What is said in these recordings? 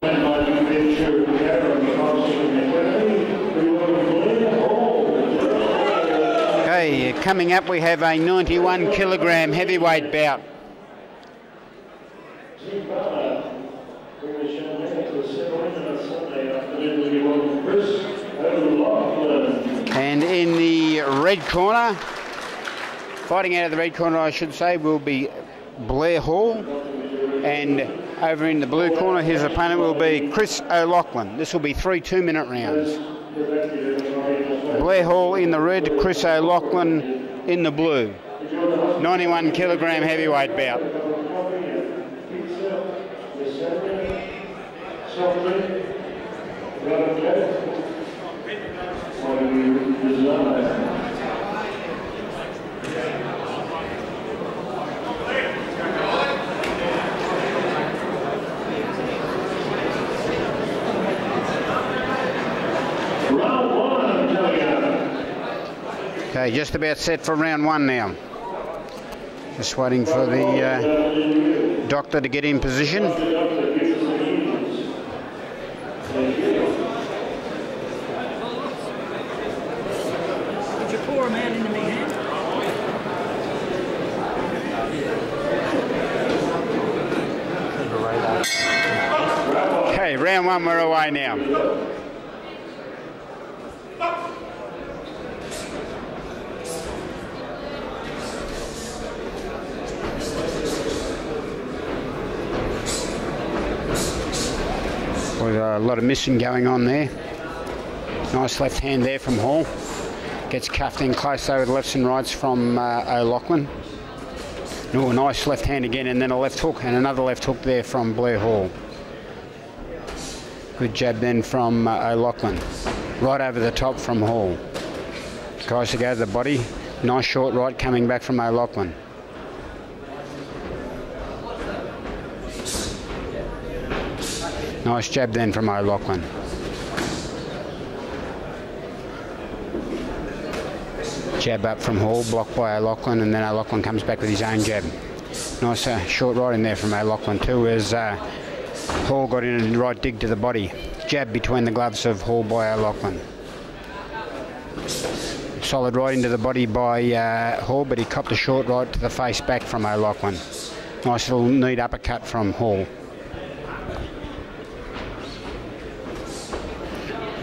Okay, coming up we have a 91 kilogram heavyweight bout. And in the red corner, fighting out of the red corner I should say, will be Blair Hall. And over in the blue corner, his opponent will be Chris O'Loughlin. This will be 3 2-minute rounds. Blair Hall in the red, Chris O'Loughlin in the blue. 91 kilogram heavyweight bout. Okay, just about set for round one now. Just waiting for the doctor to get in position. Did you pour him out into my hand? Okay, round one, we're away now. There's a lot of missing going on there. Nice left hand there from Hall. Gets cuffed in close over the lefts and rights from O'Loughlin. Oh, a nice left hand again, and then a left hook, and another left hook there from Blair Hall. Good jab then from O'Loughlin. Right over the top from Hall. Tries to go to the body. Nice short right coming back from O'Loughlin. Nice jab then from O'Loughlin. Jab up from Hall, blocked by O'Loughlin, and then O'Loughlin comes back with his own jab. Nice short right in there from O'Loughlin too, as Hall got in a right dig to the body. Jab between the gloves of Hall by O'Loughlin. Solid right into the body by Hall, but he copped a short right to the face back from O'Loughlin. Nice little neat uppercut from Hall.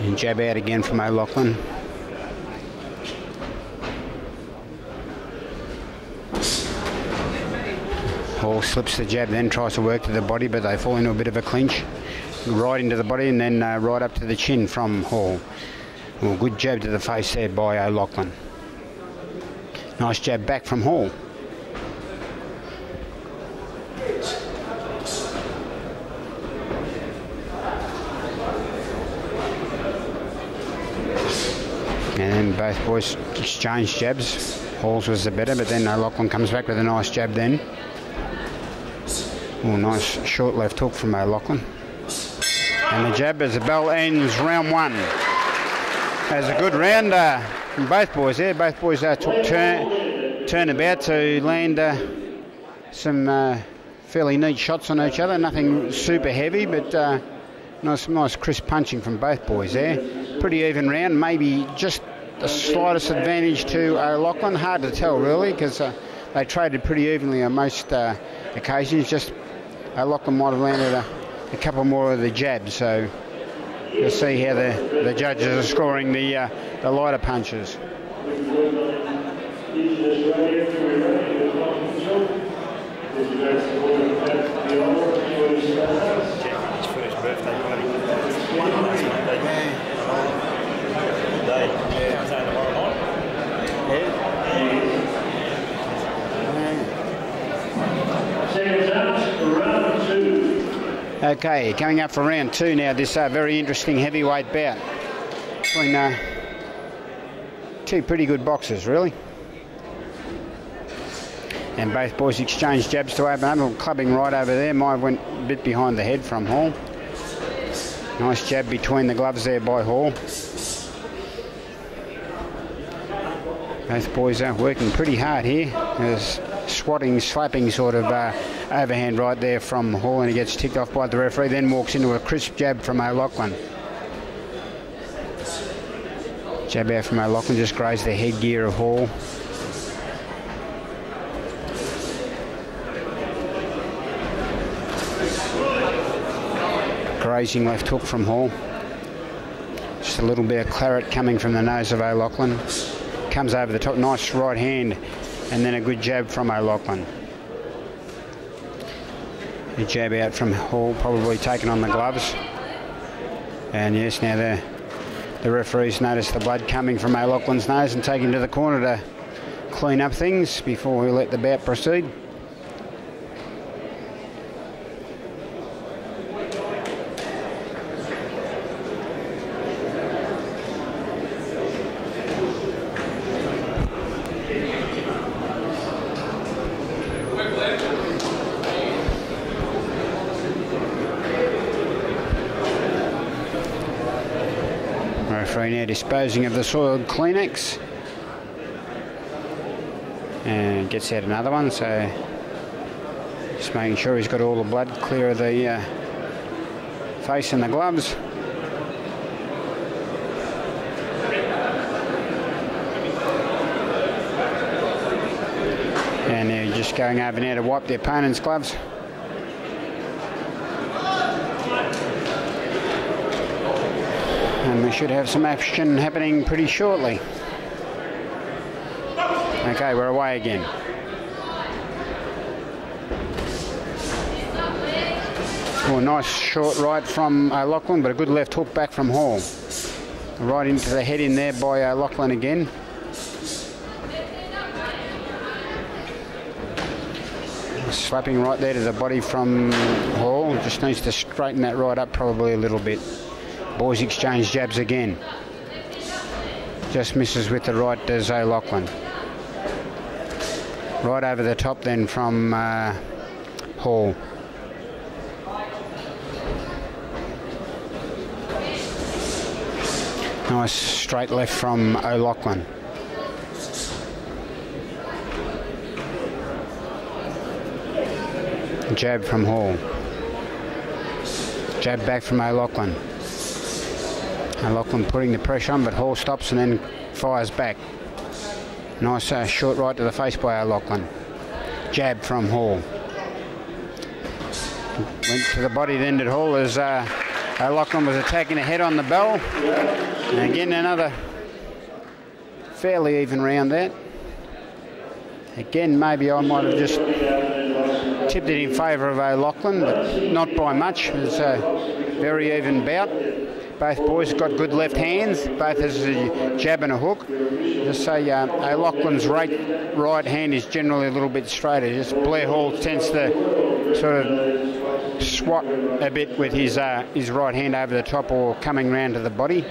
And jab out again from O'Loughlin. Hall slips the jab, then tries to work to the body, but they fall into a bit of a clinch. Right into the body and then right up to the chin from Hall. Well, good jab to the face there by O'Loughlin. Nice jab back from Hall. And then both boys exchange jabs. Hall's was the better, but then O'Loughlin comes back with a nice jab then. Oh, nice short left hook from O'Loughlin. And the jab as the bell ends round one. That's a good round from both boys there. Both boys took turn about to land some fairly neat shots on each other. Nothing super heavy, but nice crisp punching from both boys there. Pretty even round, maybe just the slightest advantage to O'Loughlin. Hard to tell really, because they traded pretty evenly on most occasions. Just O'Loughlin might have landed a couple more of the jabs, so we'll see how the judges are scoring the lighter punches. Okay, coming up for round two now, this very interesting heavyweight bout between two pretty good boxers, really. And both boys exchanged jabs to open up, clubbing right over there. Mine went a bit behind the head from Hall. Nice jab between the gloves there by Hall. Both boys are working pretty hard here. There's swatting, slapping sort of overhand right there from Hall, and he gets ticked off by the referee, then walks into a crisp jab from McLoughlin. Jab out from McLoughlin, just grazed the headgear of Hall. Grazing left hook from Hall. Just a little bit of claret coming from the nose of McLoughlin. Comes over the top, nice right hand, and then a good jab from McLoughlin. A jab out from Hall, probably taken on the gloves. And yes, now the referees notice the blood coming from McLaughlin's nose and take him to the corner to clean up things before we let the bout proceed. Referee now disposing of the soiled Kleenex and gets out another one, so just making sure he's got all the blood clear of the face and the gloves. And they're just going over now to wipe the opponent's gloves. And we should have some action happening pretty shortly. Okay, we're away again. Oh, nice short right from McLoughlin, but a good left hook back from Hall. Right into the head in there by McLoughlin again. Slapping right there to the body from Hall. Just needs to straighten that right up probably a little bit. Boys exchange jabs again. Just misses with the right, does McLoughlin. Right over the top then from Hall. Nice straight left from McLoughlin. Jab from Hall. Jab back from McLoughlin. McLoughlin putting the pressure on, but Hall stops and then fires back. Nice short right to the face by McLoughlin. Jab from Hall. Went to the body then did Hall as McLoughlin was attacking the head on the bell. And again another fairly even round that. Again, maybe I might have just tipped it in favour of McLoughlin, but not by much. It was a very even bout. Both boys got good left hands, both as a jab and a hook. Just say McLaughlin's right hand is generally a little bit straighter. Just Blair Hall tends to sort of swat a bit with his right hand over the top or coming round to the body.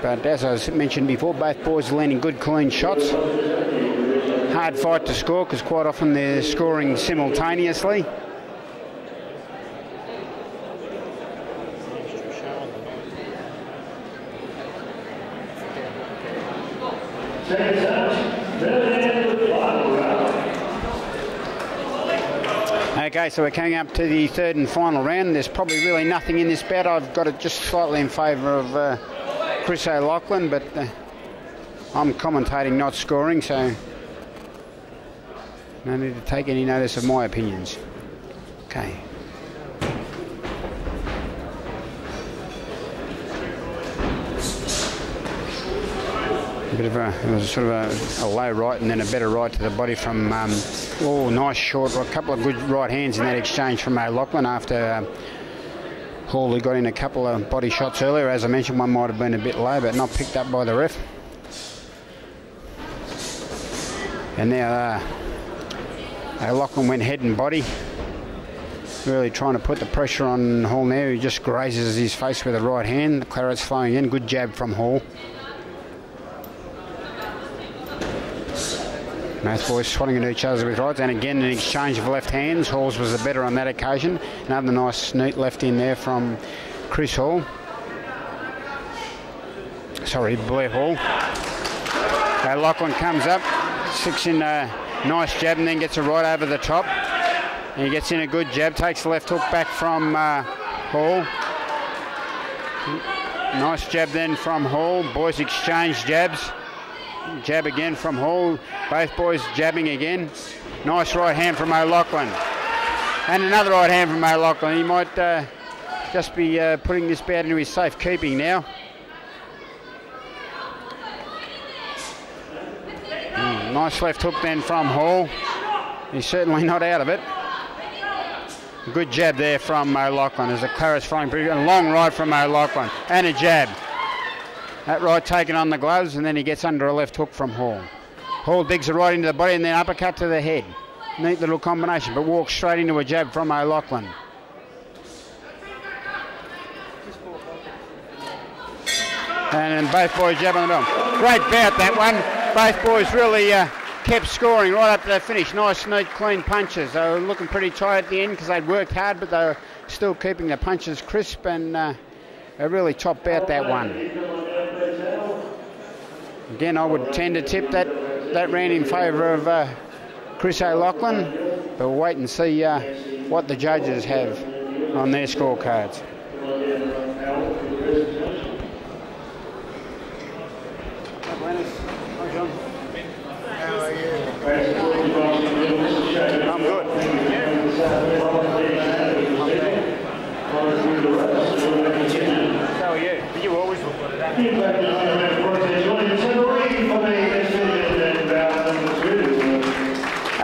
But as I mentioned before, both boys are landing good clean shots. Hard fight to score because quite often they're scoring simultaneously. Okay, so we're coming up to the third and final round. There's probably really nothing in this bout. I've got it just slightly in favour of Chris McLoughlin, but I'm commentating, not scoring, so no need to take any notice of my opinions. Okay. It was sort of a low right and then a better right to the body from, oh, nice short, a couple of good right hands in that exchange from McLoughlin after Hawley got in a couple of body shots earlier. As I mentioned, one might have been a bit low, but not picked up by the ref. And now McLoughlin went head and body, really trying to put the pressure on Hall now. He just grazes his face with the right hand. The claret's flowing in. Good jab from Hall. Both boys swatting at each other with rights, and again an exchange of left hands. Hall's was the better on that occasion. Another nice neat left in there from Chris Hall. Sorry, Blair Hall. McLoughlin comes up, sticks in Nice jab, and then gets it right over the top. And he gets in a good jab, takes the left hook back from Hall. Nice jab then from Hall. Boys exchange jabs. Jab again from Hall. Both boys jabbing again. Nice right hand from McLoughlin. And another right hand from McLoughlin. He might just be putting this bout into his safe keeping now. Nice left hook then from Hall. He's certainly not out of it. Good jab there from McLoughlin as the Claret's flying pretty good. A long right from McLoughlin. And a jab. That right taken on the gloves, and then he gets under a left hook from Hall. Hall digs it right into the body and then uppercut to the head. Neat little combination, but walks straight into a jab from McLoughlin. And then both boys jab on the bell. Great bout that one. Both boys really kept scoring right up to the finish. Nice, neat, clean punches. They were looking pretty tight at the end because they'd worked hard, but they were still keeping the punches crisp, and a really top bout that one. Again, I would tend to tip that round in favour of Chris O'Loughlin, but we'll wait and see what the judges have on their scorecards. How are you? I'm good. How are you? You always look good at that.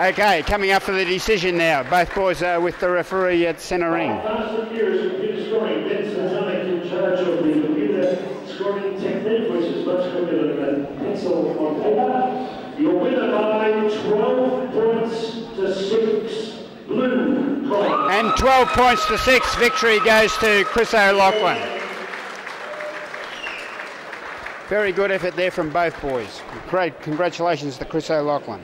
Okay, coming up for the decision now. Both boys are with the referee at centre ring. Scoring technique, which is much quicker than pencil on paper. Your winner by 12 points to 6, blue collar. And 12 points to 6, victory goes to Chris O'Loughlin. Very good effort there from both boys. Great, congratulations to Chris O'Loughlin.